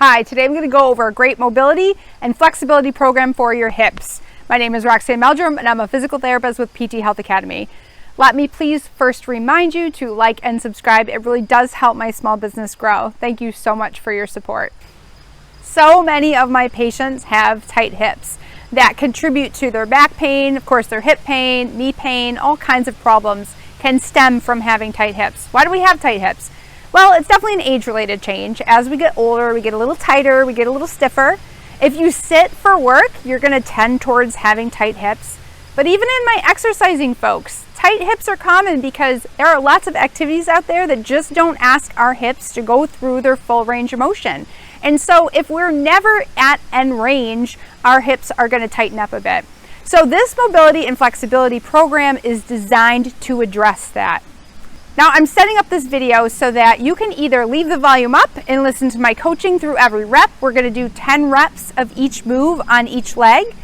Hi, today I'm going to go over a great mobility and flexibility program for your hips. My name is Roxanne Meldrum and I'm a physical therapist with PT Health Academy. Let me please first remind you to like and subscribe. It really does help my small business grow. Thank you so much for your support. So many of my patients have tight hips that contribute to their back pain, of course their hip pain, knee pain, all kinds of problems can stem from having tight hips. Why do we have tight hips? Well, it's definitely an age-related change. As we get older, we get a little tighter, we get a little stiffer. If you sit for work, you're going to tend towards having tight hips. But even in my exercising folks, tight hips are common because there are lots of activities out there that just don't ask our hips to go through their full range of motion. And so if we're never at end range, our hips are going to tighten up a bit. So this mobility and flexibility program is designed to address that. Now I'm setting up this video so that you can either leave the volume up and listen to my coaching through every rep. We're going to do 10 reps of each move on each leg.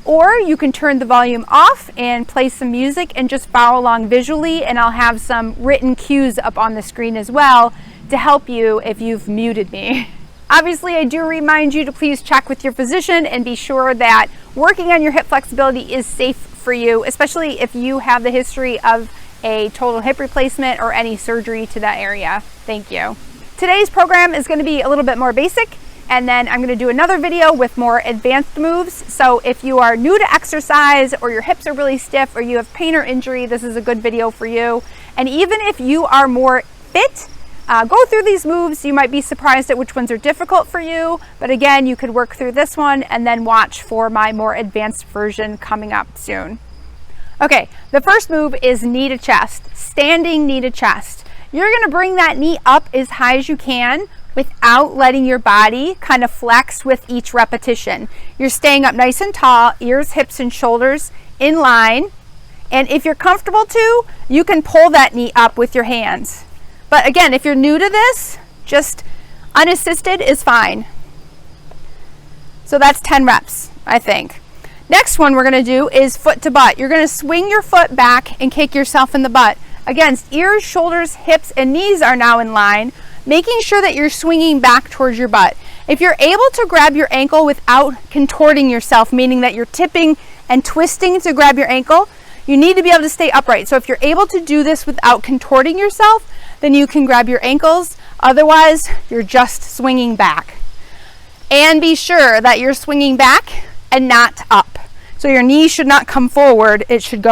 Or you can turn the volume off and play some music and just follow along visually, and I'll have some written cues up on the screen as well to help you if you've muted me. Obviously, I do remind you to please check with your physician and be sure that working on your hip flexibility is safe for you, especially if you have the history of a total hip replacement or any surgery to that area. Thank you. Today's program is going to be a little bit more basic, and then I'm going to do another video with more advanced moves. So if you are new to exercise or your hips are really stiff or you have pain or injury, this is a good video for you. And even if you are more fit, go through these moves. You might be surprised at which ones are difficult for you, but again, you could work through this one and then watch for my more advanced version coming up soon. Okay, the first move is knee to chest, standing knee to chest. You're going to bring that knee up as high as you can without letting your body kind of flex with each repetition. You're staying up nice and tall, ears, hips, and shoulders in line. And if you're comfortable to, you can pull that knee up with your hands. But again, if you're new to this, just unassisted is fine. So that's 10 reps, I think. Next one we're going to do is foot to butt. You're going to swing your foot back and kick yourself in the butt. Again, ears, shoulders, hips, and knees are now in line, making sure that you're swinging back towards your butt. If you're able to grab your ankle without contorting yourself, meaning that you're tipping and twisting to grab your ankle, you need to be able to stay upright. So if you're able to do this without contorting yourself, then you can grab your ankles. Otherwise, you're just swinging back. And be sure that you're swinging back and not up. So your knee should not come forward. It should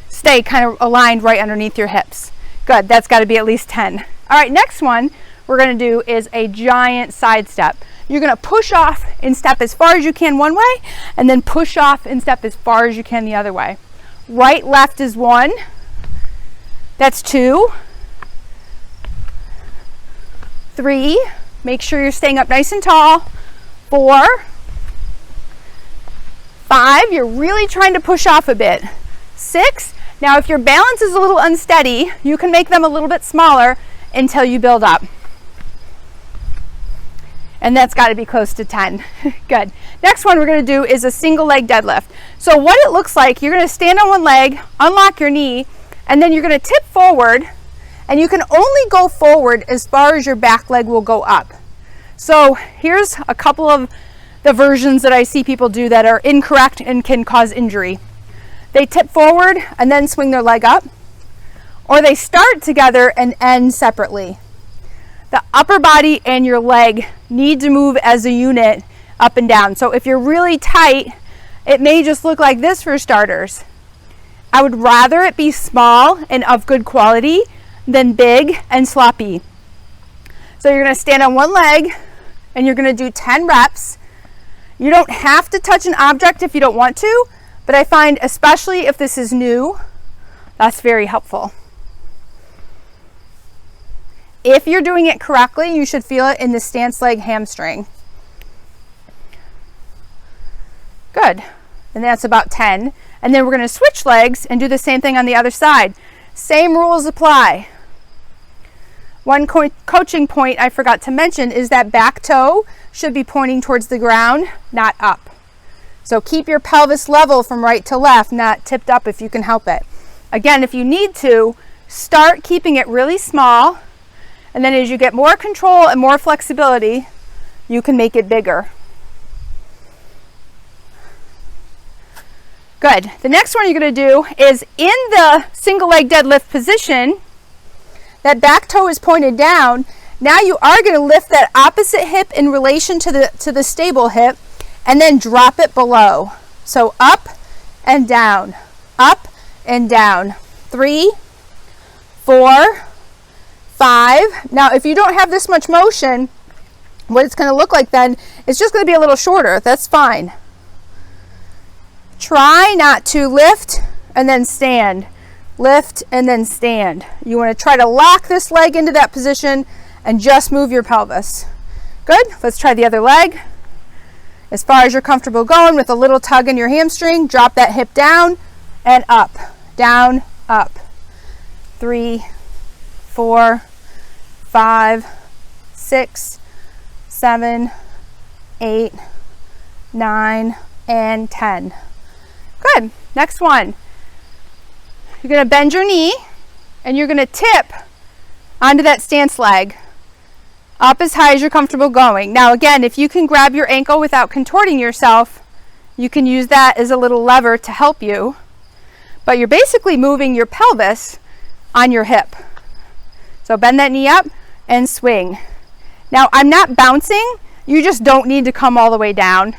stay kind of aligned right underneath your hips. Good, that's got to be at least 10. All right, next one we're going to do is a giant side step. You're going to push off and step as far as you can one way, and then push off and step as far as you can the other way. Right, left is 1. That's 2. 3. Make sure you're staying up nice and tall. 4. 5. You're really trying to push off a bit. 6. Now, if your balance is a little unsteady, you can make them a little bit smaller until you build up. And that's got to be close to 10. Good. Next one we're going to do is a single leg deadlift. So what it looks like, you're going to stand on one leg, unlock your knee, and then you're going to tip forward, and you can only go forward as far as your back leg will go up. So here's a couple of the versions that I see people do that are incorrect and can cause injury. They tip forward and then swing their leg up, or they start together and end separately. The upper body and your leg need to move as a unit up and down. So if you're really tight, it may just look like this for starters. I would rather it be small and of good quality than big and sloppy. So you're going to stand on one leg and you're going to do 10 reps. You don't have to touch an object if you don't want to, but I find especially if this is new, that's very helpful. If you're doing it correctly, you should feel it in the stance leg hamstring. Good. And that's about 10. And then we're going to switch legs and do the same thing on the other side. Same rules apply. One coaching point I forgot to mention is that back toe should be pointing towards the ground, not up. So keep your pelvis level from right to left, not tipped up if you can help it. Again, if you need to, start keeping it really small, and then as you get more control and more flexibility, you can make it bigger. Good. The next one you're going to do is in the single leg deadlift position, that back toe is pointed down. Now you are going to lift that opposite hip in relation to the stable hip and then drop it below. So up and down, up and down. 3, 4, 5. Now if you don't have this much motion, what it's going to look like then is just going to be a little shorter. That's fine. Try not to lift and then stand. Lift and then stand. You want to try to lock this leg into that position and just move your pelvis. Good. Let's try the other leg. As far as you're comfortable going with a little tug in your hamstring, drop that hip down and up. Down, up. 3, 4, 5, 6, 7, 8, 9, and 10. Good. Next one. You're going to bend your knee and you're going to tip onto that stance leg up as high as you're comfortable going. Now again, if you can grab your ankle without contorting yourself, you can use that as a little lever to help you. But you're basically moving your pelvis on your hip. So bend that knee up and swing. Now I'm not bouncing. You just don't need to come all the way down.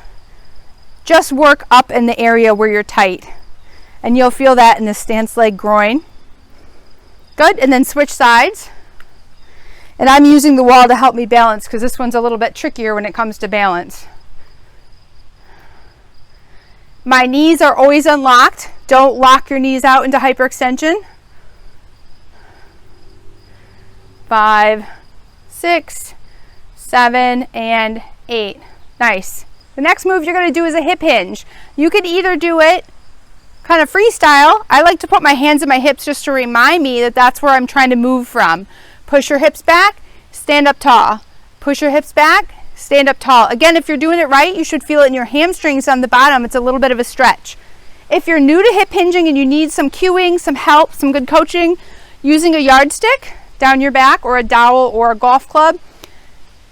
Just work up in the area where you're tight. And you'll feel that in the stance leg groin. Good, and then switch sides. And I'm using the wall to help me balance because this one's a little bit trickier when it comes to balance. My knees are always unlocked. Don't lock your knees out into hyperextension. 5, 6, 7, and 8. Nice. The next move you're going to do is a hip hinge. You could either do it kind of freestyle. I like to put my hands in my hips just to remind me that that's where I'm trying to move from. Push your hips back, stand up tall. Push your hips back, stand up tall. Again, if you're doing it right, you should feel it in your hamstrings on the bottom. It's a little bit of a stretch. If you're new to hip hinging and you need some cueing, some help, some good coaching, using a yardstick down your back or a dowel or a golf club,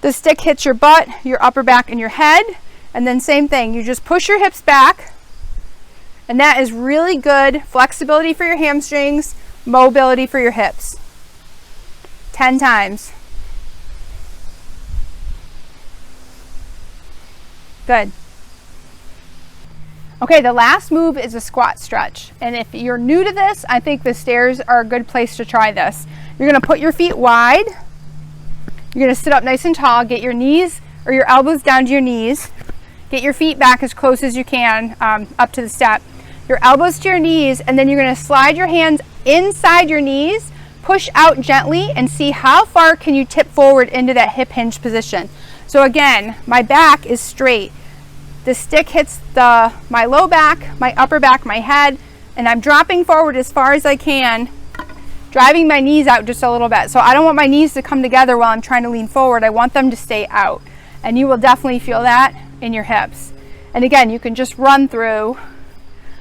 the stick hits your butt, your upper back, and your head. And then same thing, you just push your hips back, and that is really good flexibility for your hamstrings, mobility for your hips. 10 times. Good. Okay, the last move is a squat stretch. And if you're new to this, I think the stairs are a good place to try this. You're going to put your feet wide. You're going to sit up nice and tall, get your knees or your elbows down to your knees. Get your feet back as close as you can up to the step. Your elbows to your knees, and then you're going to slide your hands inside your knees, push out gently, and see how far can you tip forward into that hip hinge position. So again, my back is straight. The stick hits my low back, my upper back, my head, and I'm dropping forward as far as I can, driving my knees out just a little bit. So I don't want my knees to come together while I'm trying to lean forward. I want them to stay out. And you will definitely feel that in your hips. And again, you can just run through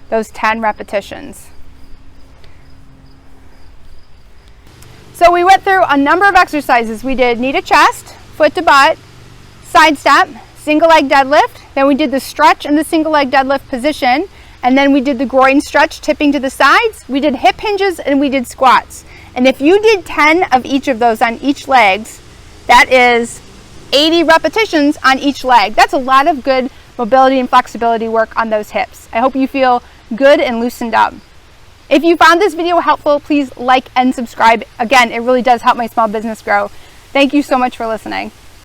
those 10 repetitions. So we went through a number of exercises. We did knee to chest, foot to butt, side step, single leg deadlift. Then we did the stretch in the single leg deadlift position. And then we did the groin stretch, tipping to the sides. We did hip hinges and we did squats. And if you did 10 of each of those on each legs, that is 80 repetitions on each leg. That's a lot of good mobility and flexibility work on those hips. I hope you feel good and loosened up. If you found this video helpful, please like and subscribe. Again, it really does help my small business grow. Thank you so much for listening.